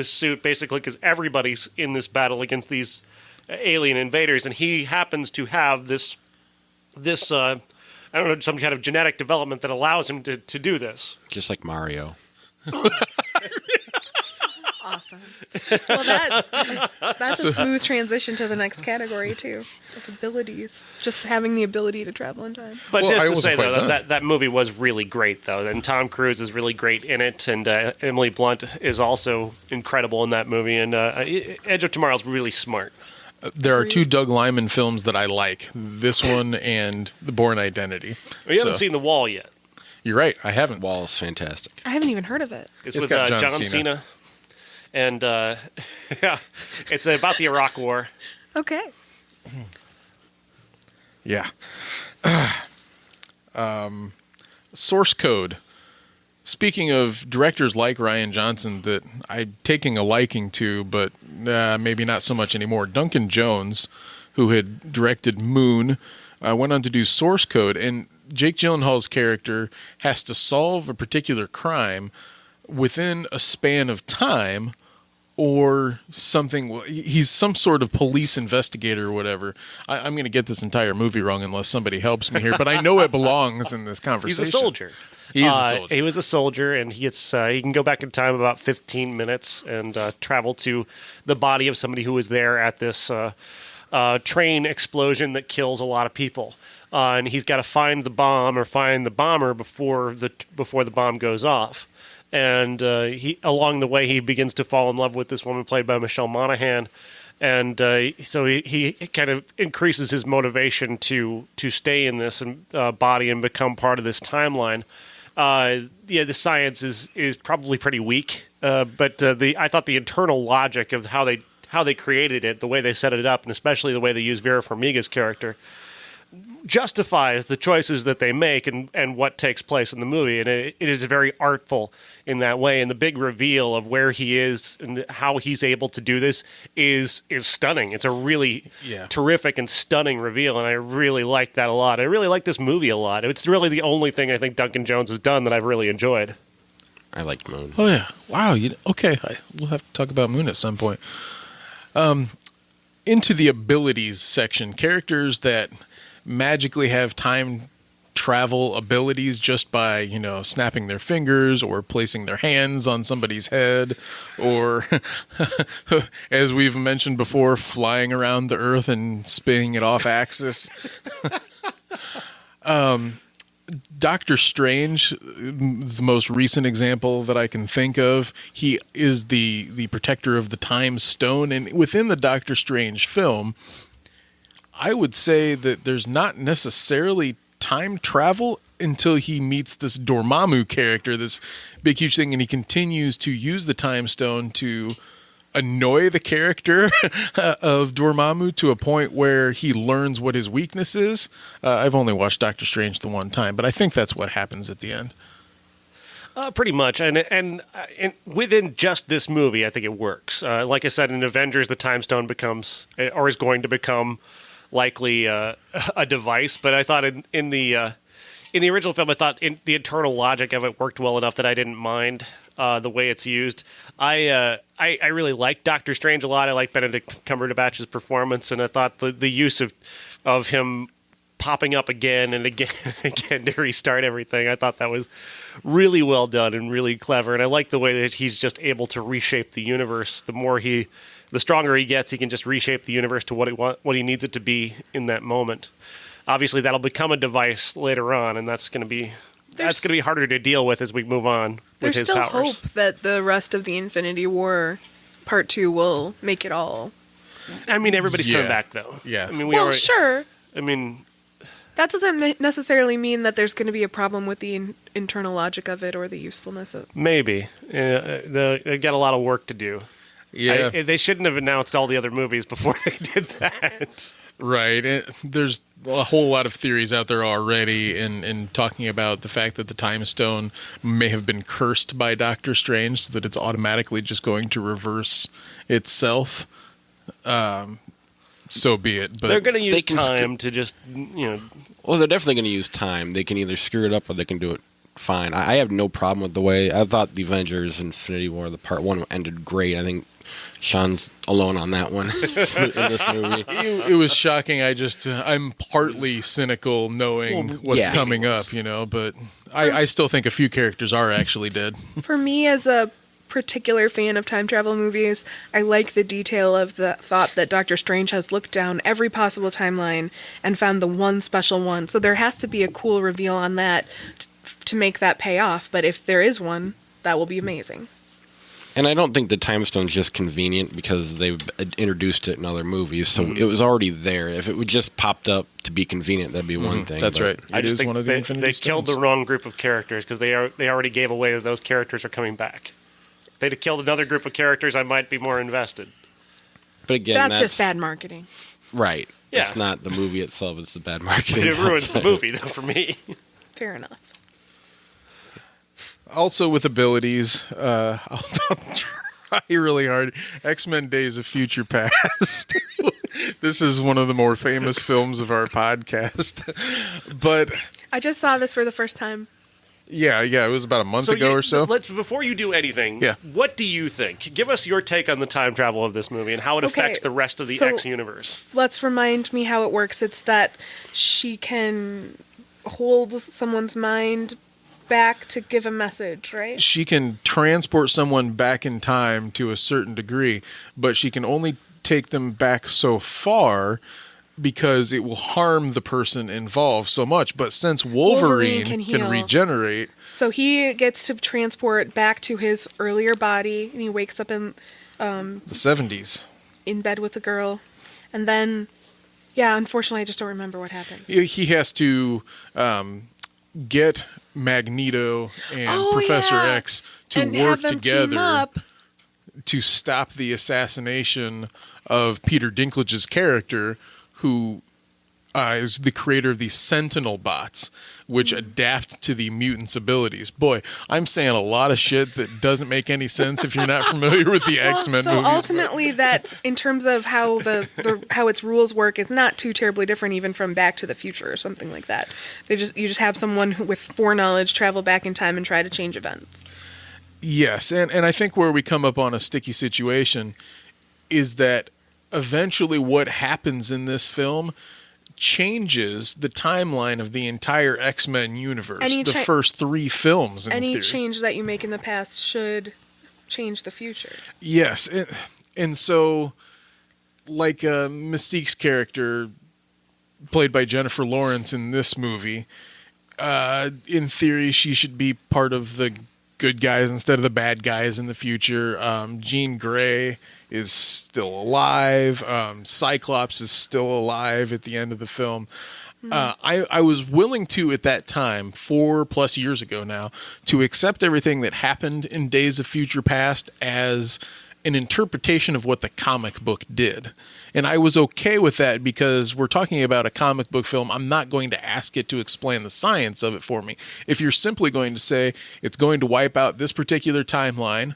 suit basically because everybody's in this battle against these alien invaders, and he happens to have this I don't know, some kind of genetic development that allows him to do this. Just like Mario. Awesome. Well, that's a smooth transition to the next category too, of abilities. Just having the ability to travel in time. But Well, I just to wasn't say quite though, done. that movie was really great though, and Tom Cruise is really great in it, and Emily Blunt is also incredible in that movie, and Edge of Tomorrow is really smart. There are two Doug Liman films that I like. This one and The Bourne Identity. We haven't seen The Wall yet. You're right. I haven't. Wall is fantastic. I haven't even heard of it. It's It's with got John John Cena. And yeah, it's about the Iraq War. Okay. Yeah. Source Code. Speaking of directors like Rian Johnson that I'm taking a liking to, but maybe not so much anymore, Duncan Jones, who had directed Moon, went on to do Source Code, and Jake Gyllenhaal's character has to solve a particular crime within a span of time or something. He's some sort of police investigator or whatever. I'm going to get this entire movie wrong unless somebody helps me here, but I know it belongs in this conversation. He's a soldier. He is a soldier. He was a soldier, and he can go back in time about 15 minutes and travel to the body of somebody who was there at this train explosion that kills a lot of people. And he's got to find the bomb or find the bomber before the bomb goes off. And along the way, he begins to fall in love with this woman played by Michelle Monaghan. And so he kind of increases his motivation to stay in this body and become part of this timeline. The science is probably pretty weak, but I thought the internal logic of how they created it, the way they set it up, and especially the way they use Vera Farmiga's character, justifies the choices that they make and what takes place in the movie. And it is very artful in that way. And the big reveal of where he is and how he's able to do this is stunning. It's a really terrific and stunning reveal. And I really like that a lot. I really like this movie a lot. It's really the only thing I think Duncan Jones has done that I've really enjoyed. I like Moon. Oh, yeah. Wow. Okay. We'll have to talk about Moon at some point. Into the abilities section, characters that magically have time travel abilities just by, snapping their fingers or placing their hands on somebody's head or, as we've mentioned before, flying around the earth and spinning it off axis. Doctor Strange is the most recent example that I can think of. He is the protector of the Time Stone, and within the Doctor Strange film, I would say that there's not necessarily time travel until he meets this Dormammu character, this big huge thing, and he continues to use the Time Stone to annoy the character of Dormammu to a point where he learns what his weakness is. I've only watched Doctor Strange the one time, but I think that's what happens at the end. Pretty much, and within just this movie, I think it works. Like I said, in Avengers, the Time Stone becomes, or is going to become, likely a device. But I thought in the original film, I thought the internal logic of it worked well enough that I didn't mind the way it's used. I really like Doctor Strange a lot. I like Benedict Cumberbatch's performance, and I thought the use of him popping up again and again and again to restart everything, I thought that was really well done and really clever. And I like the way that he's just able to reshape the universe. The stronger he gets, he can just reshape the universe to what he needs it to be in that moment. Obviously, that'll become a device later on, and that's going to be harder to deal with as we move on with his powers. There's still hope that the rest of the Infinity War Part 2 will make it all. I mean, everybody's coming back, though. Yeah. I mean, sure. I mean, that doesn't necessarily mean that there's going to be a problem with the internal logic of it or the usefulness of it. Maybe. They got a lot of work to do. Yeah. They shouldn't have announced all the other movies before they did that. Right. There's a whole lot of theories out there already in talking about the fact that the Time Stone may have been cursed by Doctor Strange so that it's automatically just going to reverse itself. So be it. But they're going to use time to just, Well, they're definitely going to use time. They can either screw it up or they can do it fine. I have no problem with the way. I thought the Avengers Infinity War, the Part 1, ended great. I think Sean's alone on that one in this movie. It was shocking. I'm partly cynical knowing what's coming up, but I still think a few characters are actually dead. For me, as a particular fan of time travel movies, I like the detail of the thought that Doctor Strange has looked down every possible timeline and found the one special one. So there has to be a cool reveal on that to make that pay off. But if there is one, that will be amazing. And I don't think the Time Stone's just convenient because they've introduced it in other movies, so it was already there. If it would just popped up to be convenient, that'd be one thing. That's right. I just think they killed the wrong group of characters because they already gave away that those characters are coming back. If they'd have killed another group of characters, I might be more invested. But again, that's just bad marketing. Right. Yeah. It's not the movie itself, it's the bad marketing. It ruins the movie, though, for me. Fair enough. Also with abilities, I'll try really hard. X-Men Days of Future Past. This is one of the more famous films of our podcast. But I just saw this for the first time. Yeah, it was about a month ago or so. Before you do anything, Yeah. What do you think? Give us your take on the time travel of this movie and how it affects the rest of the X universe. Let's remind me how it works. It's that she can hold someone's mind back to give a message, right? She can transport someone back in time to a certain degree, but she can only take them back so far because it will harm the person involved so much. But since Wolverine can regenerate... So he gets to transport back to his earlier body, and he wakes up in... the 70s. In bed with the girl. And then, unfortunately, I just don't remember what happens. He has to get Magneto and Professor X to work together to stop the assassination of Peter Dinklage's character, who is the creator of these Sentinel bots, which adapt to the mutants' abilities. Boy, I'm saying a lot of shit that doesn't make any sense if you're not familiar with the X-Men movies. So ultimately, that in terms of how how its rules work is not too terribly different, even from Back to the Future or something like that. You just have someone with foreknowledge travel back in time and try to change events. Yes, and I think where we come up on a sticky situation is that eventually what happens in this film changes the timeline of the entire X-Men universe. The first 3 films, in Any theory. change that you make in the past should change the future. Yes, and so, like Mystique's character, played by Jennifer Lawrence in this movie, in theory, she should be part of the good guys instead of the bad guys in the future. Jean Grey is still alive. Cyclops is still alive at the end of the film. I was willing to, at that time, 4+ years ago now, to accept everything that happened in Days of Future Past as an interpretation of what the comic book did. And I was okay with that because we're talking about a comic book film. I'm not going to ask it to explain the science of it for me. If you're simply going to say it's going to wipe out this particular timeline,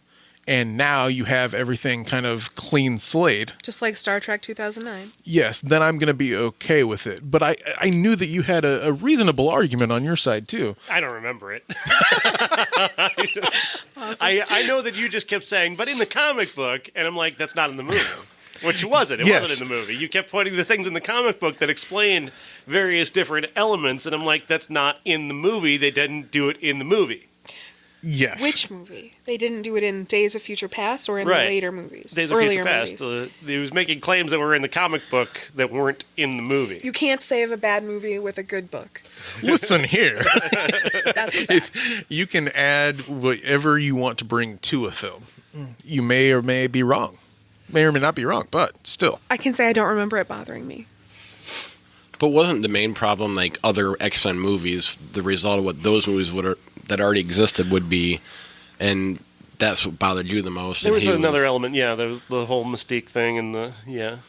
and now you have everything kind of clean slate. Just like Star Trek 2009. Yes, then I'm going to be okay with it. But I knew that you had a reasonable argument on your side, too. I don't remember it. I know that you just kept saying, but in the comic book, and I'm like, that's not in the movie. Which wasn't. It wasn't in the movie. You kept pointing to things in the comic book that explained various different elements, and I'm like, that's not in the movie. They didn't do it in the movie. Yes. Which movie? They didn't do it in Days of Future Past or in the later movies? Days of Future Past. He was making claims that were in the comic book that weren't in the movie. You can't save a bad movie with a good book. Listen here. That's a fact. You can add whatever you want to bring to a film. You may or may be wrong. May or may not be wrong, but still. I can say I don't remember it bothering me. But wasn't the main problem like other X-Men movies, the result of what those movies that already existed would be, and that's what bothered you the most? There was another element, the whole Mystique thing and Yeah,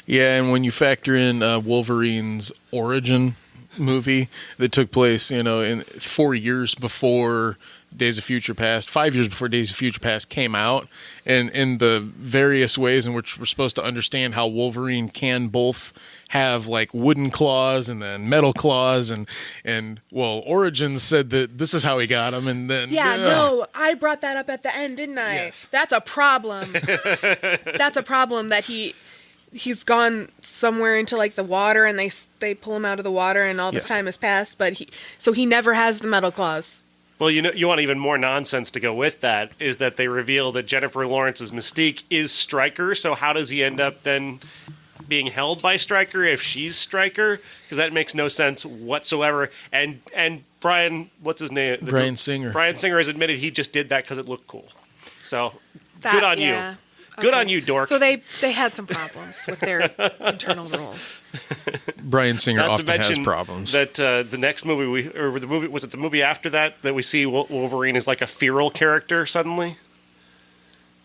and when you factor in Wolverine's origin movie that took place, in 4 years before Days of Future Past, 5 years before Days of Future Past came out, and in the various ways in which we're supposed to understand how Wolverine can both have like wooden claws and then metal claws, and Origins said that this is how he got them, and then no, I brought that up at the end, didn't I? Yes. That's a problem. That's a problem that he's gone somewhere into like the water, and they pull him out of the water, and all this time has passed, but he never has the metal claws. Well, you want even more nonsense to go with that, is that they reveal that Jennifer Lawrence's Mystique is Stryker, so how does he end up then being held by Stryker if she's Stryker? Because that makes no sense whatsoever. And Brian, what's his name? Bryan Singer. Bryan Singer has admitted he just did that because it looked cool. So, good on you. Good on you, dork. So they had some problems with their internal rules. Bryan Singer Not often to mention has problems. That the next movie was it the movie after that we see Wolverine is like a feral character suddenly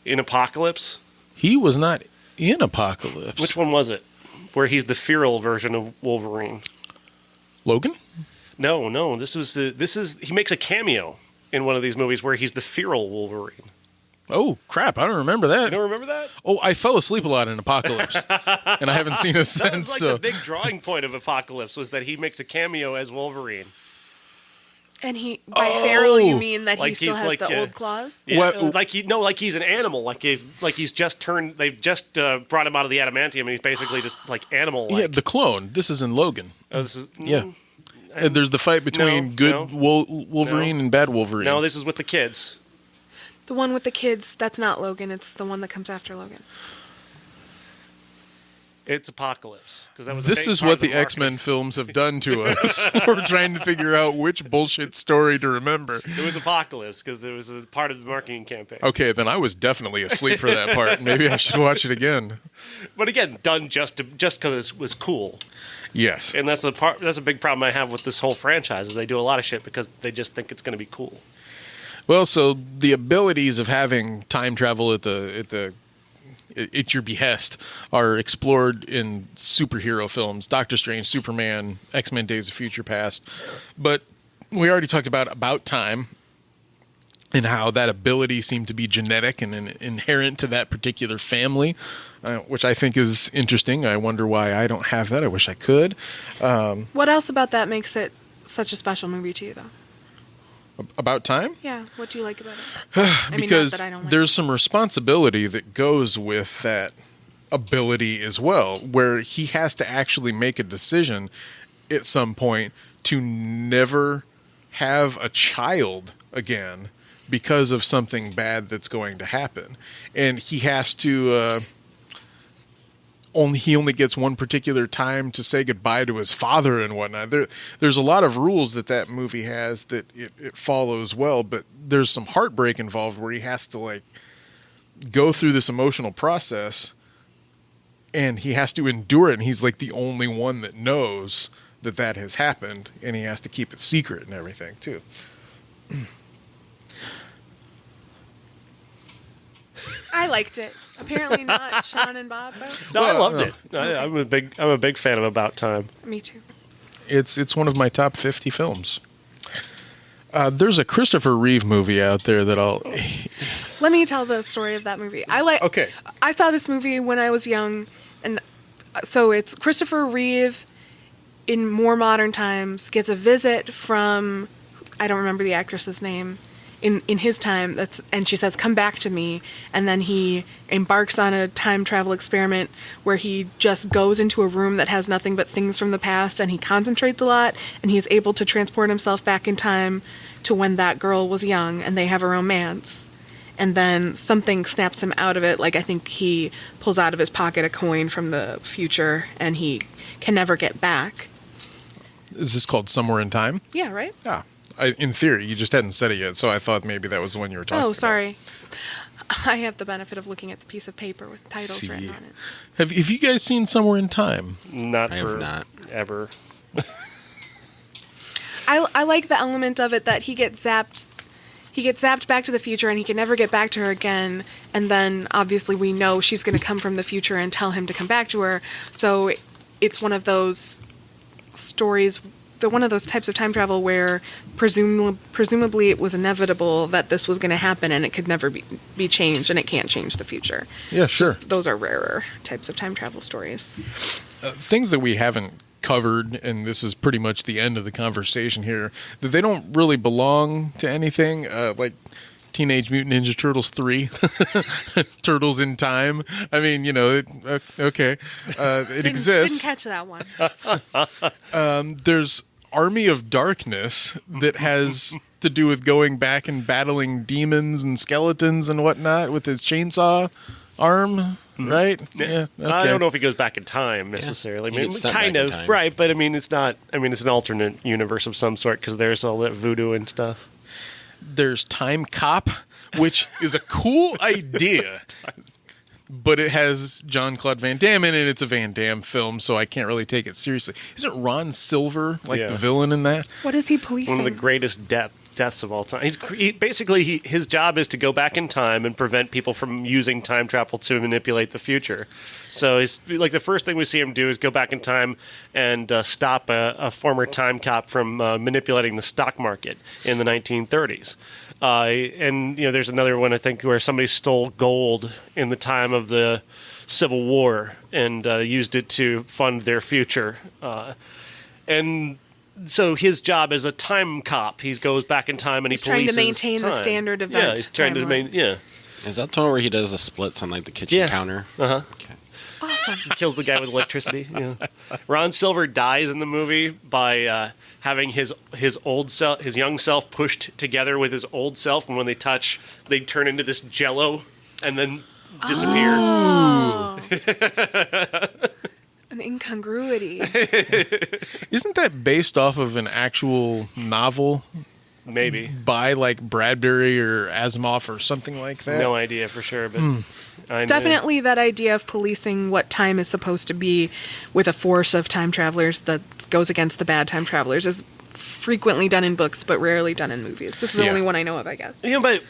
in Apocalypse? He was not in Apocalypse. Which one was it? Where he's the feral version of Wolverine? Logan? No. This is he makes a cameo in one of these movies where he's the feral Wolverine. Oh, crap. I don't remember that. You don't remember that? Oh, I fell asleep a lot in Apocalypse, and I haven't seen it since. That was like the big drawing point of Apocalypse, was that he makes a cameo as Wolverine. And by feral, you mean that like he still has the old claws? Yeah, like he's an animal. Like he's just turned. They've just brought him out of the adamantium, and he's basically just like animal-like. Yeah, the clone. This is in Logan. Oh, this is There's the fight between Wolverine and bad Wolverine. No, this is with the kids. The one with the kids, that's not Logan. It's the one that comes after Logan. It's Apocalypse. This is what the X-Men films have done to us. We're trying to figure out which bullshit story to remember. It was Apocalypse because it was a part of the marketing campaign. Okay, then I was definitely asleep for that part. Maybe I should watch it again. But again, done just because it was cool. Yes. And that's a big problem I have with this whole franchise, is they do a lot of shit because they just think it's going to be cool. Well, so the abilities of having time travel at your behest are explored in superhero films: Doctor Strange, Superman, X-Men: Days of Future Past. But we already talked about time and how that ability seemed to be genetic and inherent to that particular family, which I think is interesting. I wonder why I don't have that. I wish I could. What else about that makes it such a special movie to you, though? About time? Yeah. What do you like about it? Because there's some responsibility that goes with that ability as well, where he has to actually make a decision at some point to never have a child again because of something bad that's going to happen. And he has to he only gets one particular time to say goodbye to his father and whatnot. There's a lot of rules that movie has that it follows well, but there's some heartbreak involved where he has to like go through this emotional process and he has to endure it, and he's like the only one that knows that has happened, and he has to keep it secret and everything too. I liked it. Apparently not Sean and Bob, though. No, I loved it. I'm a big fan of About Time. Me too. It's one of my top 50 films. There's a Christopher Reeve movie out there that I'll... Let me tell the story of that movie. Okay. I saw this movie when I was young, and so it's Christopher Reeve in more modern times gets a visit from, I don't remember the actress's name, in his time, and she says, "Come back to me," and then he embarks on a time travel experiment where he just goes into a room that has nothing but things from the past, and he concentrates a lot, and he's able to transport himself back in time to when that girl was young, and they have a romance. And then something snaps him out of it, like I think he pulls out of his pocket a coin from the future, and he can never get back. Is this called Somewhere in Time? Yeah, right? Yeah. In theory, you just hadn't said it yet, so I thought maybe that was the one you were talking about. Oh, sorry. I have the benefit of looking at the piece of paper with titles written on it. Have you guys seen Somewhere in Time? Not I have for not. ever. I like the element of it that he gets zapped. He gets zapped back to the future, and he can never get back to her again. And then, obviously, we know she's going to come from the future and tell him to come back to her. So it's one of those stories, one of those types of time travel where presumably it was inevitable that this was going to happen, and it could never be changed, and it can't change the future. Yeah, sure. Those are rarer types of time travel stories. Things that we haven't covered, and this is pretty much the end of the conversation here, that they don't really belong to anything, like Teenage Mutant Ninja Turtles 3, Turtles in Time. I mean, okay. It exists. Didn't catch that one. There's Army of Darkness that has to do with going back and battling demons and skeletons and whatnot with his chainsaw arm, right? Yeah. Okay. I don't know if he goes back in time necessarily. He I mean, gets sent kind back in of, time. right? But I mean, it's not. I mean, it's an alternate universe of some sort because there's all that voodoo and stuff. There's Time Cop, which is a cool idea, but it has Jean-Claude Van Damme in it. It's a Van Damme film, so I can't really take it seriously. Isn't Ron Silver the villain in that? What is he policing? One of the greatest deaths of all time. His job is to go back in time and prevent people from using time travel to manipulate the future. So he's like the first thing we see him do is go back in time and stop a former time cop from manipulating the stock market in the 1930s. And there's another one I think where somebody stole gold in the time of the Civil War and used it to fund their future. And so his job as a time cop, he goes back in time and he's he polices trying to maintain the time. standard event. Yeah, he's trying to maintain. Yeah, Is that the one where he does the splits on like the kitchen counter? Uh-huh. Okay. Awesome. He kills the guy with electricity. Yeah. Ron Silver dies in the movie by having his old self, his young self, pushed together with his old self, and when they touch, they turn into this jello and then disappear. Oh. An incongruity. Isn't that based off of an actual novel Maybe. by like Bradbury or Asimov or something like that? No idea for sure, but I know. Definitely that idea of policing what time is supposed to be with a force of time travelers that goes against the bad time travelers is frequently done in books, but rarely done in movies. This is the only one I know of, I guess. But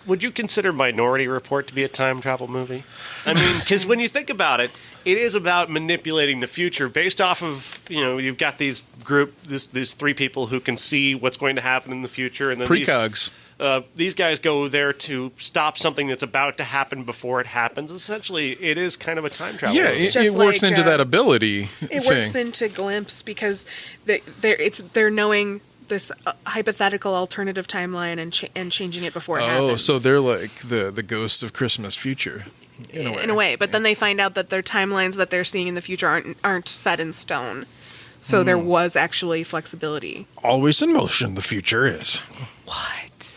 would you consider Minority Report to be a time travel movie? I mean, because when you think about it, it is about manipulating the future based off of, you've got these three people who can see what's going to happen in the future. And then Precogs. These guys go there to stop something that's about to happen before it happens. Essentially, it is kind of a time travel Yeah, movie. it works into that ability It thing. works into glimpse because they're knowing this hypothetical alternative timeline and changing it before it happens. Oh, so they're like the ghosts of Christmas future. In a way. But then they find out that their timelines that they're seeing in the future aren't set in stone. So there was actually flexibility. Always in motion, the future is. What?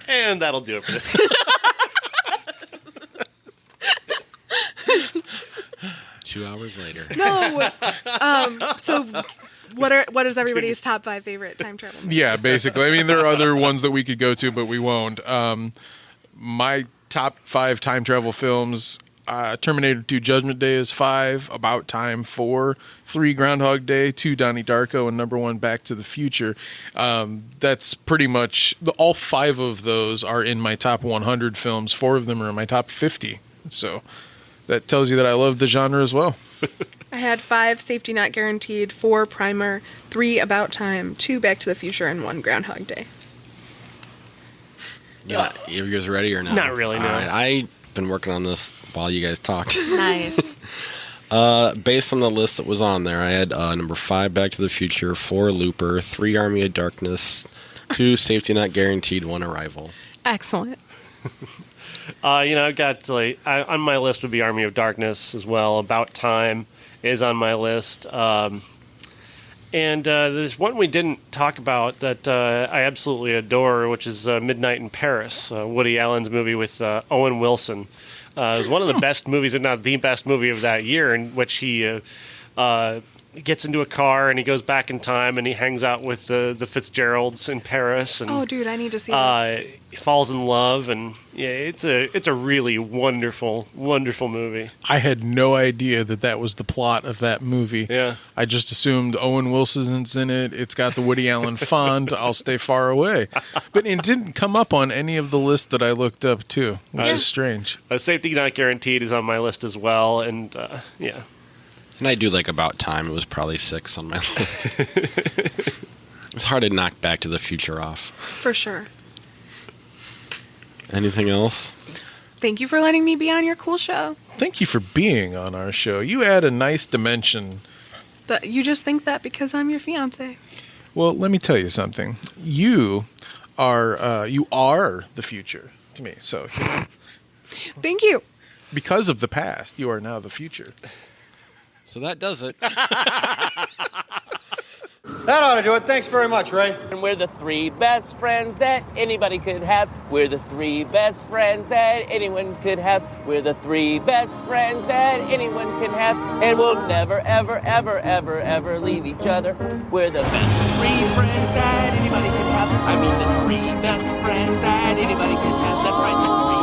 And that'll do it for this. 2 hours later. No. So what is everybody's top 5 favorite time travel movies? Yeah, basically. I mean, there are other ones that we could go to, but we won't. My top 5 time travel films: Terminator 2: Judgment Day is 5, About Time 4, 3 Groundhog Day, 2 Donnie Darko, and number 1 Back to the Future. That's pretty much all 5 of those are in my top 100 films. 4 of them are in my top 50. So that tells you that I love the genre as well. I had 5 Safety Not Guaranteed, 4 Primer, 3 About Time, 2 Back to the Future, and 1 Groundhog Day. Yeah, you guys ready or not? Not really, no. All right, I've been working on this while you guys talked. Nice. Based on the list that was on there, I had number 5 Back to the Future, 4 Looper, 3 Army of Darkness, 2 Safety Not Guaranteed, 1 Arrival. Excellent. I've got on my list would be Army of Darkness as well. About Time is on my list. And there's one we didn't talk about that I absolutely adore, which is Midnight in Paris, Woody Allen's movie with Owen Wilson. It was one of the best movies, if not the best movie of that year, in which he gets into a car and he goes back in time and he hangs out with the Fitzgeralds in Paris. And, Oh, dude, I need to see this. He falls in love, and yeah, it's a really wonderful, wonderful movie. I had no idea that was the plot of that movie. Yeah. I just assumed Owen Wilson's in it. It's got the Woody Allen font. I'll stay far away. But it didn't come up on any of the lists that I looked up, too, which is strange. Safety Not Guaranteed is on my list as well, and yeah. And I do like About Time. It was probably 6 on my list. It's hard to knock Back to the Future off. For sure. Anything else? Thank you for letting me be on your cool show. Thank you for being on our show. You add a nice dimension. But you just think that because I'm your fiance. Well, let me tell you something. You are the future to me. So, Thank you. because of the past, you are now the future. So that does it. That ought to do it. Thanks very much, Ray. And we're the 3 best friends that anybody could have. We're the 3 best friends that anyone could have. We're the 3 best friends that anyone can have. And we'll never, ever, ever, ever, ever leave each other. We're the best 3 friends that anybody could have. I mean, the 3 best friends that anybody could have. That's right, the 3